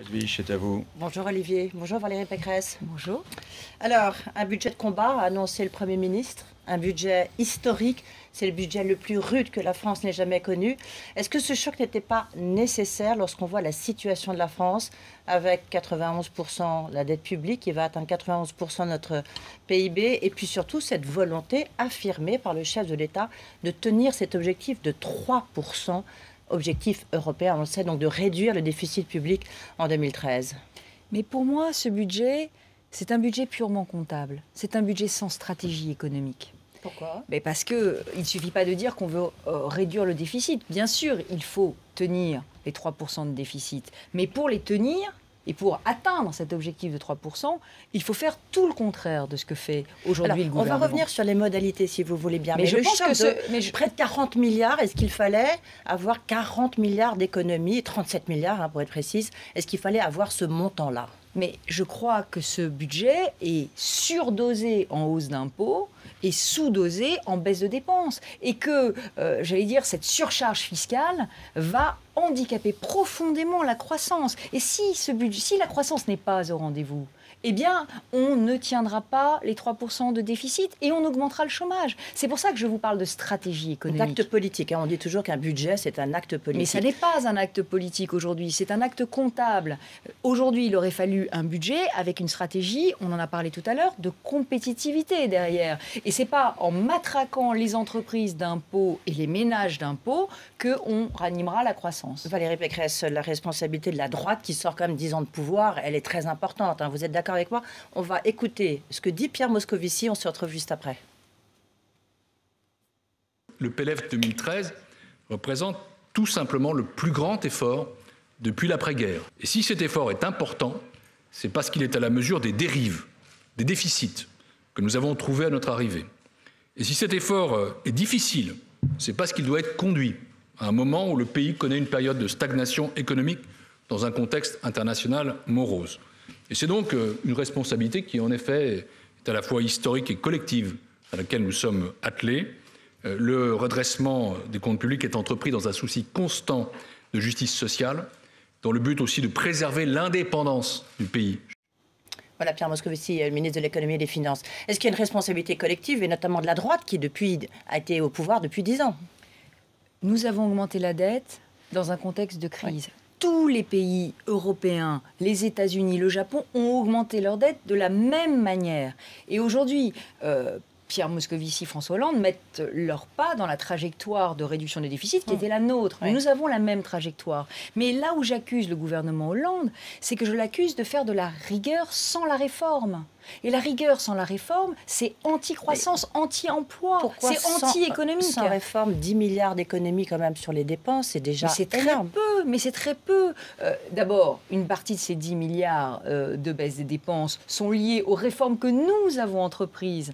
Edwige, c'est à vous. Bonjour Olivier, bonjour Valérie Pécresse. Bonjour. Alors, un budget de combat a annoncé le Premier ministre, un budget historique, c'est le budget le plus rude que la France n'ait jamais connu. Est-ce que ce choc n'était pas nécessaire lorsqu'on voit la situation de la France avec 91% de la dette publique qui va atteindre 91% de notre PIB et puis surtout cette volonté affirmée par le chef de l'État de tenir cet objectif de 3%, objectif européen, on le sait, donc de réduire le déficit public en 2013. Mais pour moi, ce budget, c'est un budget purement comptable. C'est un budget sans stratégie économique. Pourquoi ? Mais parce qu'il ne suffit pas de dire qu'on veut réduire le déficit. Bien sûr, il faut tenir les 3% de déficit. Mais pour les tenir et pour atteindre cet objectif de 3%, il faut faire tout le contraire de ce que fait aujourd'hui le gouvernement. On va revenir sur les modalités, si vous voulez bien. Mais je pense que près de 40 milliards, est-ce qu'il fallait avoir 40 milliards d'économies, 37 milliards pour être précise, est-ce qu'il fallait avoir ce montant-là ? Mais je crois que ce budget est surdosé en hausse d'impôts et sous-dosé en baisse de dépenses. Et que, j'allais dire, cette surcharge fiscale va handicaper profondément la croissance. Et si la croissance n'est pas au rendez-vous, eh bien, on ne tiendra pas les 3% de déficit et on augmentera le chômage. C'est pour ça que je vous parle de stratégie économique. D'acte politique. On dit toujours qu'un budget, c'est un acte politique. Mais ça n'est pas un acte politique aujourd'hui, c'est un acte comptable. Aujourd'hui, il aurait fallu un budget avec une stratégie, on en a parlé tout à l'heure, de compétitivité derrière. Et ce n'est pas en matraquant les entreprises d'impôts et les ménages d'impôts qu'on ranimera la croissance. Valérie Pécresse, la responsabilité de la droite qui sort quand même 10 ans de pouvoir, elle est très importante. Vous êtes d'accord avec moi? On va écouter ce que dit Pierre Moscovici, on se retrouve juste après. Le PLF 2013 représente tout simplement le plus grand effort depuis l'après-guerre. Et si cet effort est important, c'est parce qu'il est à la mesure des dérives, des déficits que nous avons trouvés à notre arrivée. Et si cet effort est difficile, c'est parce qu'il doit être conduit à un moment où le pays connaît une période de stagnation économique dans un contexte international morose. Et c'est donc une responsabilité qui, en effet, est à la fois historique et collective à laquelle nous sommes attelés. Le redressement des comptes publics est entrepris dans un souci constant de justice sociale, dans le but aussi de préserver l'indépendance du pays. Voilà, Pierre Moscovici, le ministre de l'économie et des finances. Est-ce qu'il y a une responsabilité collective, et notamment de la droite, qui a été au pouvoir depuis 10 ans? Nous avons augmenté la dette dans un contexte de crise. Oui. Tous les pays européens, les États-Unis, le Japon ont augmenté leur dette de la même manière. Et aujourd'hui, Pierre Moscovici, François Hollande mettent leur pas dans la trajectoire de réduction des déficits qui était la nôtre. Oui. Nous avons la même trajectoire. Mais là où j'accuse le gouvernement Hollande, c'est que je l'accuse de faire de la rigueur sans la réforme. Et la rigueur sans la réforme, c'est anti-croissance, anti-emploi, c'est anti-économique. Sans réforme, 10 milliards d'économies quand même sur les dépenses, c'est déjà énorme. Mais c'est très peu. D'abord, une partie de ces 10 milliards de baisse des dépenses sont liés aux réformes que nous avons entreprises.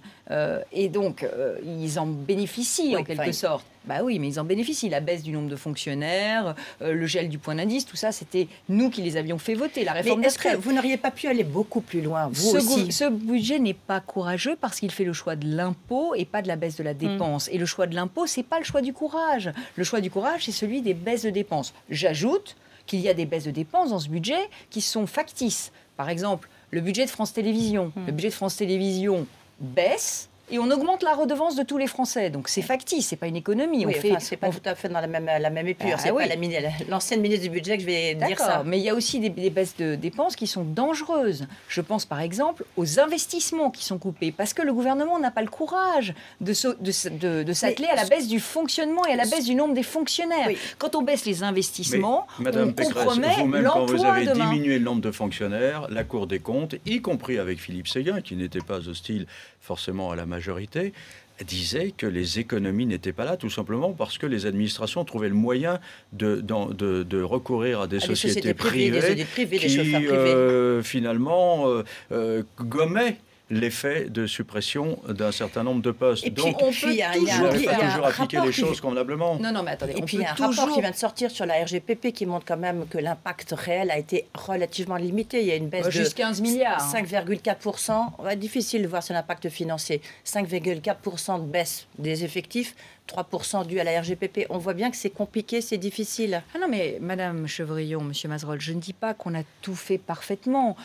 Et donc, ils en bénéficient en quelque sorte. Bah oui, mais ils en bénéficient. La baisse du nombre de fonctionnaires, le gel du point d'indice, tout ça, c'était nous qui les avions fait voter. La réforme des retraites. Est-ce que vous n'auriez pas pu aller beaucoup plus loin, vous aussi? Ce budget n'est pas courageux parce qu'il fait le choix de l'impôt et pas de la baisse de la dépense. Et le choix de l'impôt, c'est pas le choix du courage. Le choix du courage, c'est celui des baisses de dépenses. J'ajoute qu'il y a des baisses de dépenses dans ce budget qui sont factices. Par exemple, le budget de France Télévisions. Le budget de France Télévisions baisse. Et on augmente la redevance de tous les Français. Donc c'est factice, c'est pas une économie. Oui, c'est pas tout à fait dans la même épure. C'est pas l'ancienne ministre du budget que je vais dire ça. Mais il y a aussi des baisses de dépenses qui sont dangereuses. Je pense par exemple aux investissements qui sont coupés. Parce que le gouvernement n'a pas le courage de s'atteler à la baisse du fonctionnement et à la baisse du nombre des fonctionnaires. Oui. Quand on baisse les investissements, Madame on compromet vous-même, l'emploi quand vous avez demain. diminué le nombre de fonctionnaires, la Cour des comptes, y compris avec Philippe Séguin, qui n'était pas hostile forcément à la majorité, disait que les économies n'étaient pas là, tout simplement parce que les administrations trouvaient le moyen de recourir à des sociétés privées des chauffeurs privés. Finalement gommaient l'effet de suppression d'un certain nombre de postes. Et puis, Donc, il y a vous n'avez pas toujours appliqué les choses convenablement. Non, mais attendez. Et puis il y a un rapport qui vient de sortir sur la RGPP qui montre quand même que l'impact réel a été relativement limité. Il y a une baisse de juste 15 milliards. 5,4%. Ouais, difficile de voir son impact financier. 5,4% de baisse des effectifs. 3% dû à la RGPP. On voit bien que c'est compliqué, c'est difficile. Ah non, mais Madame Chevrillon, Monsieur Mazerolle, je ne dis pas qu'on a tout fait parfaitement.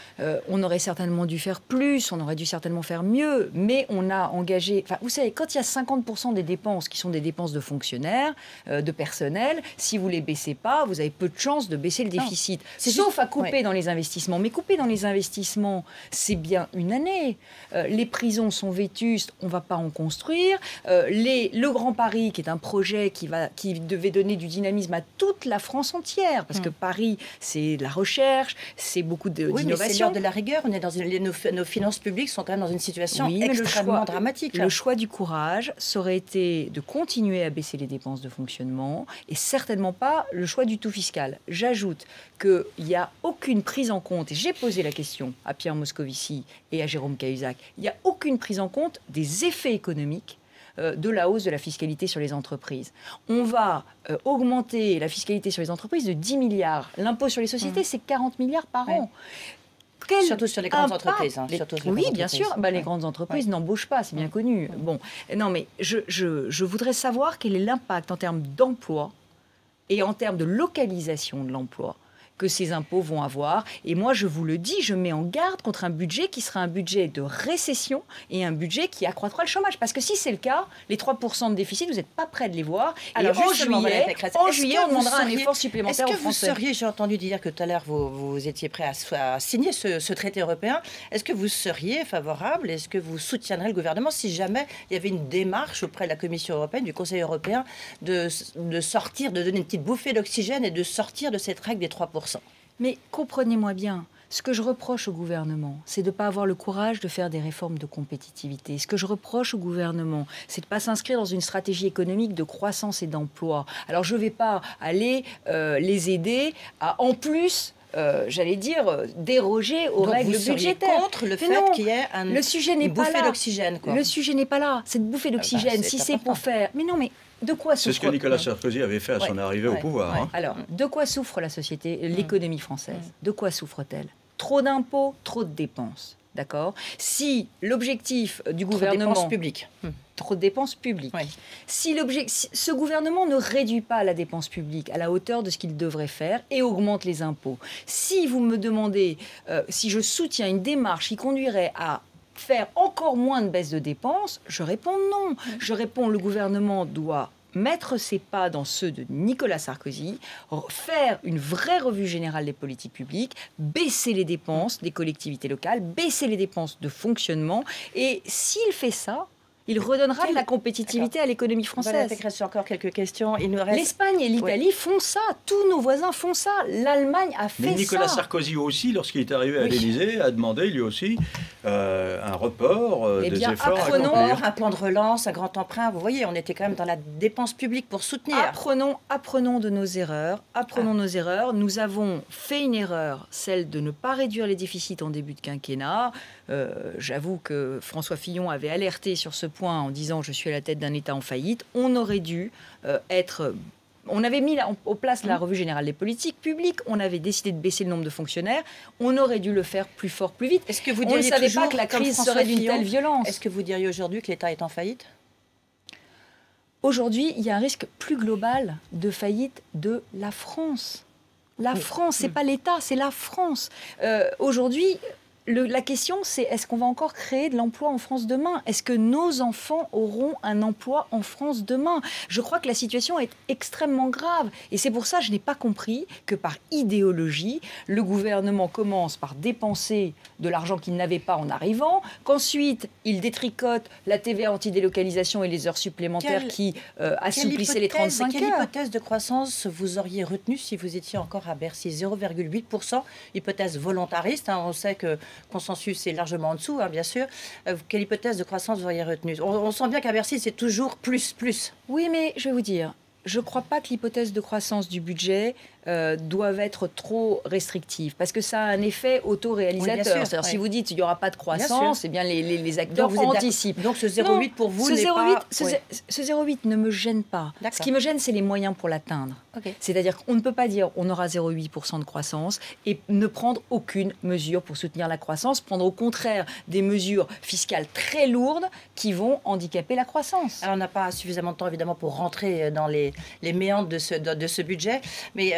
On aurait certainement dû faire plus, on aurait dû certainement faire mieux, mais on a engagé... Enfin, vous savez, quand il y a 50% des dépenses qui sont des dépenses de fonctionnaires, de personnel, si vous ne les baissez pas, vous avez peu de chances de baisser le déficit. Sauf à couper dans les investissements. Mais couper dans les investissements, c'est bien une année. Les prisons sont vétustes, on ne va pas en construire. Le Grand Paris, qui est un projet qui devait donner du dynamisme à toute la France entière, parce que Paris, c'est de la recherche, c'est beaucoup d'innovation. Mais c'est l'heure de la rigueur. On est dans nos finances publiques sont quand même dans une situation extrêmement dramatique. Le choix du courage, ça aurait été de continuer à baisser les dépenses de fonctionnement et certainement pas le choix du tout fiscal. J'ajoute qu'il n'y a aucune prise en compte, et j'ai posé la question à Pierre Moscovici et à Jérôme Cahuzac, il n'y a aucune prise en compte des effets économiques de la hausse de la fiscalité sur les entreprises. On va augmenter la fiscalité sur les entreprises de 10 milliards. L'impôt sur les sociétés, c'est 40 milliards par an. Surtout sur les grandes entreprises. Oui, bien sûr. Les grandes entreprises n'embauchent pas, c'est bien connu. Bon, non, mais je voudrais savoir quel est l'impact en termes d'emploi et en termes de localisation de l'emploi que ces impôts vont avoir. Et moi, je vous le dis, je mets en garde contre un budget qui sera un budget de récession et un budget qui accroîtra le chômage. Parce que si c'est le cas, les 3% de déficit, vous n'êtes pas prêts de les voir. Alors, en juillet, on demandera un effort supplémentaire aux Français. Est-ce que vous seriez, j'ai entendu dire que tout à l'heure, vous étiez prêt à signer ce traité européen, est-ce que vous seriez favorable, est-ce que vous soutiendrez le gouvernement si jamais il y avait une démarche auprès de la Commission européenne, du Conseil européen, de sortir, de donner une petite bouffée d'oxygène et de sortir de cette règle des 3%? Mais comprenez-moi bien, ce que je reproche au gouvernement, c'est de ne pas avoir le courage de faire des réformes de compétitivité. Ce que je reproche au gouvernement, c'est de ne pas s'inscrire dans une stratégie économique de croissance et d'emploi. Alors je ne vais pas aller les aider à, en plus... j'allais dire, déroger aux règles budgétaires. Contre le fait qu'il y ait une bouffée d'oxygène. Le sujet n'est pas là. Cette bouffée d'oxygène, si c'est pour faire... Mais non, mais de quoi souffre... C'est ce que Nicolas Sarkozy avait fait à son arrivée au pouvoir. Hein. Alors, de quoi souffre la société, l'économie française? De quoi souffre-t-elle? Trop d'impôts, trop de dépenses. D'accord? Si l'objectif du gouvernement... Trop de dépenses publiques. Trop de dépenses publiques. Oui. Si ce gouvernement ne réduit pas la dépense publique à la hauteur de ce qu'il devrait faire et augmente les impôts, si vous me demandez si je soutiens une démarche qui conduirait à faire encore moins de baisse de dépenses, je réponds non. Je réponds le gouvernement doit mettre ses pas dans ceux de Nicolas Sarkozy, faire une vraie revue générale des politiques publiques, baisser les dépenses des collectivités locales, baisser les dépenses de fonctionnement. Et s'il fait ça, il redonnera de la compétitivité à l'économie française. Il reste encore quelques questions. L'Espagne et l'Italie font ça. Tous nos voisins font ça. L'Allemagne a fait ça. Mais Nicolas Sarkozy aussi, lorsqu'il est arrivé à l'Élysée, a demandé lui aussi un report des efforts à accomplir. Un plan de relance, un grand emprunt. Vous voyez, on était quand même dans la dépense publique pour soutenir. Apprenons de nos erreurs. Nos erreurs. Nous avons fait une erreur, celle de ne pas réduire les déficits en début de quinquennat. J'avoue que François Fillon avait alerté sur ce point en disant « je suis à la tête d'un État en faillite ». On aurait dû on avait mis en place la revue générale des politiques publiques, on avait décidé de baisser le nombre de fonctionnaires, on aurait dû le faire plus fort, plus vite. Est-ce que vous on ne savait pas que la crise serait d'une telle violence. Est-ce que vous diriez aujourd'hui que l'État est en faillite ? Aujourd'hui, il y a un risque plus global de faillite de la France. La France, c'est pas l'État, c'est la France. Aujourd'hui... La question, c'est est-ce qu'on va encore créer de l'emploi en France demain? Est-ce que nos enfants auront un emploi en France demain? Je crois que la situation est extrêmement grave. Et c'est pour ça que je n'ai pas compris que par idéologie, le gouvernement commence par dépenser de l'argent qu'il n'avait pas en arrivant, qu'ensuite, il détricote la TVA anti-délocalisation et les heures supplémentaires qui assouplissaient les 35 heures. Quelle hypothèse de croissance vous auriez retenue si vous étiez encore à Bercy? 0,8%, hypothèse volontariste. On sait que consensus est largement en dessous, bien sûr. Quelle hypothèse de croissance vous auriez retenue? On sent bien qu'à Bercy, c'est toujours plus. Oui, mais je vais vous dire, je ne crois pas que l'hypothèse de croissance du budget doivent être trop restrictives, parce que ça a un effet autoréalisateur. Oui, C'est-à-dire, si vous dites qu'il n'y aura pas de croissance, eh bien les acteurs anticipent. Donc ce 0,8 pour vous n'est pas... Ce 0,8 ne me gêne pas. Ce qui me gêne, c'est les moyens pour l'atteindre. C'est-à-dire qu'on ne peut pas dire on aura 0,8% de croissance et ne prendre aucune mesure pour soutenir la croissance, prendre au contraire des mesures fiscales très lourdes qui vont handicaper la croissance. Alors on n'a pas suffisamment de temps évidemment pour rentrer dans les méandres de ce budget, mais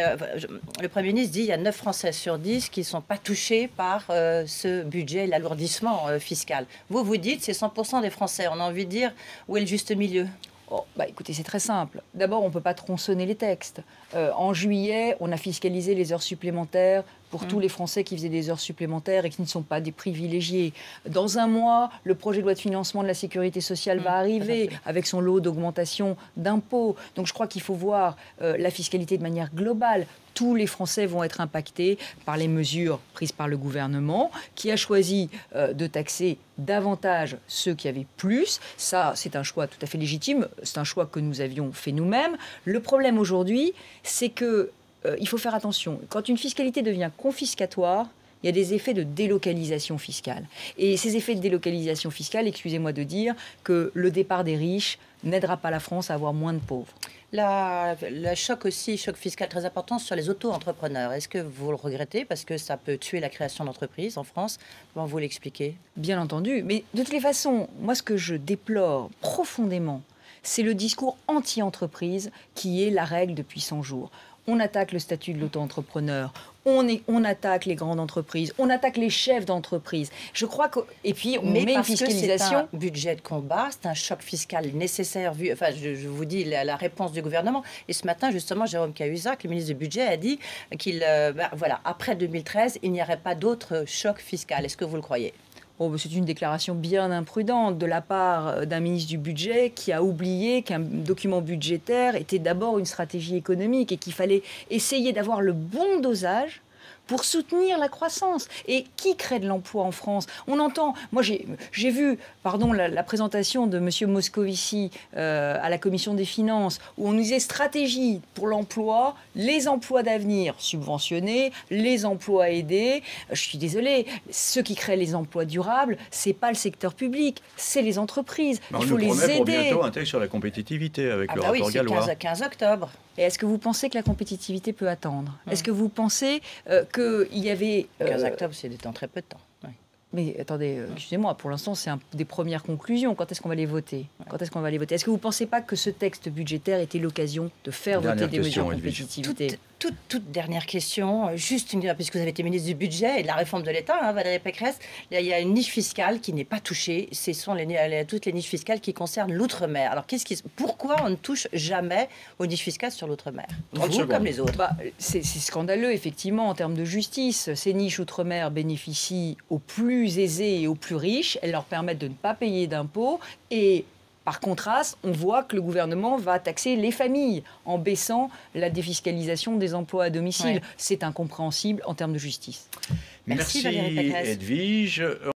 le Premier ministre dit qu'il y a 9 Français sur 10 qui ne sont pas touchés par ce budget, l'alourdissement fiscal. Vous dites c'est 100% des Français. On a envie de dire où est le juste milieu? Écoutez, c'est très simple. D'abord, on ne peut pas tronçonner les textes. En juillet, on a fiscalisé les heures supplémentaires pour tous les Français qui faisaient des heures supplémentaires et qui ne sont pas des privilégiés. Dans un mois, le projet de loi de financement de la sécurité sociale va arriver avec son lot d'augmentation d'impôts. Donc je crois qu'il faut voir la fiscalité de manière globale. Tous les Français vont être impactés par les mesures prises par le gouvernement qui a choisi de taxer davantage ceux qui avaient plus. Ça, c'est un choix tout à fait légitime. C'est un choix que nous avions fait nous-mêmes. Le problème aujourd'hui, c'est que il faut faire attention. Quand une fiscalité devient confiscatoire, il y a des effets de délocalisation fiscale. Et ces effets de délocalisation fiscale, excusez-moi de dire que le départ des riches n'aidera pas la France à avoir moins de pauvres. Le choc fiscal très important sur les auto-entrepreneurs. Est-ce que vous le regrettez parce que ça peut tuer la création d'entreprises en France? Comment vous l'expliquez? Bien entendu. Mais de toutes les façons, moi ce que je déplore profondément, c'est le discours anti-entreprise qui est la règle depuis 100 jours. On attaque le statut de l'auto-entrepreneur, on attaque les grandes entreprises, on attaque les chefs d'entreprise. Je crois que... Et puis, on met une fiscalisation... C'est un budget de combat, c'est un choc fiscal nécessaire. Je vous dis la réponse du gouvernement. Et ce matin, justement, Jérôme Cahuzac, le ministre du Budget, a dit qu'il... après 2013, il n'y aurait pas d'autre choc fiscal. Est-ce que vous le croyez ? C'est une déclaration bien imprudente de la part d'un ministre du Budget qui a oublié qu'un document budgétaire était d'abord une stratégie économique et qu'il fallait essayer d'avoir le bon dosage pour soutenir la croissance. Et qui crée de l'emploi en France? On entend... Moi, j'ai vu la présentation de M. Moscovici à la Commission des Finances, où on nous disait stratégie pour l'emploi, les emplois d'avenir subventionnés, les emplois aidés. Je suis désolée, ceux qui créent les emplois durables, ce n'est pas le secteur public, c'est les entreprises. Il faut les aider. Pour bientôt un texte sur la compétitivité avec le rapport Gallois. C'est 15 octobre. Et est-ce que vous pensez que la compétitivité peut attendre? Est-ce que vous pensez qu'il y avait... 15 octobre, c'est dans très peu de temps. Oui. Mais attendez, excusez-moi, pour l'instant, c'est des premières conclusions. Quand est-ce qu'on va les voter? Est-ce que vous ne pensez pas que ce texte budgétaire était l'occasion de faire voter des mesures de compétitivité? Toute dernière question, juste puisque vous avez été ministre du Budget et de la réforme de l'État, Valérie Pécresse, il y a une niche fiscale qui n'est pas touchée. Ce sont toutes les niches fiscales qui concernent l'outre-mer. Alors, pourquoi on ne touche jamais aux niches fiscales sur l'outre-mer? Vous, comme les autres. C'est scandaleux, effectivement, en termes de justice. Ces niches outre-mer bénéficient aux plus aisés et aux plus riches. Elles leur permettent de ne pas payer d'impôts et... Par contraste, on voit que le gouvernement va taxer les familles en baissant la défiscalisation des emplois à domicile. C'est incompréhensible en termes de justice. Merci Valérie Pécresse. Edwige.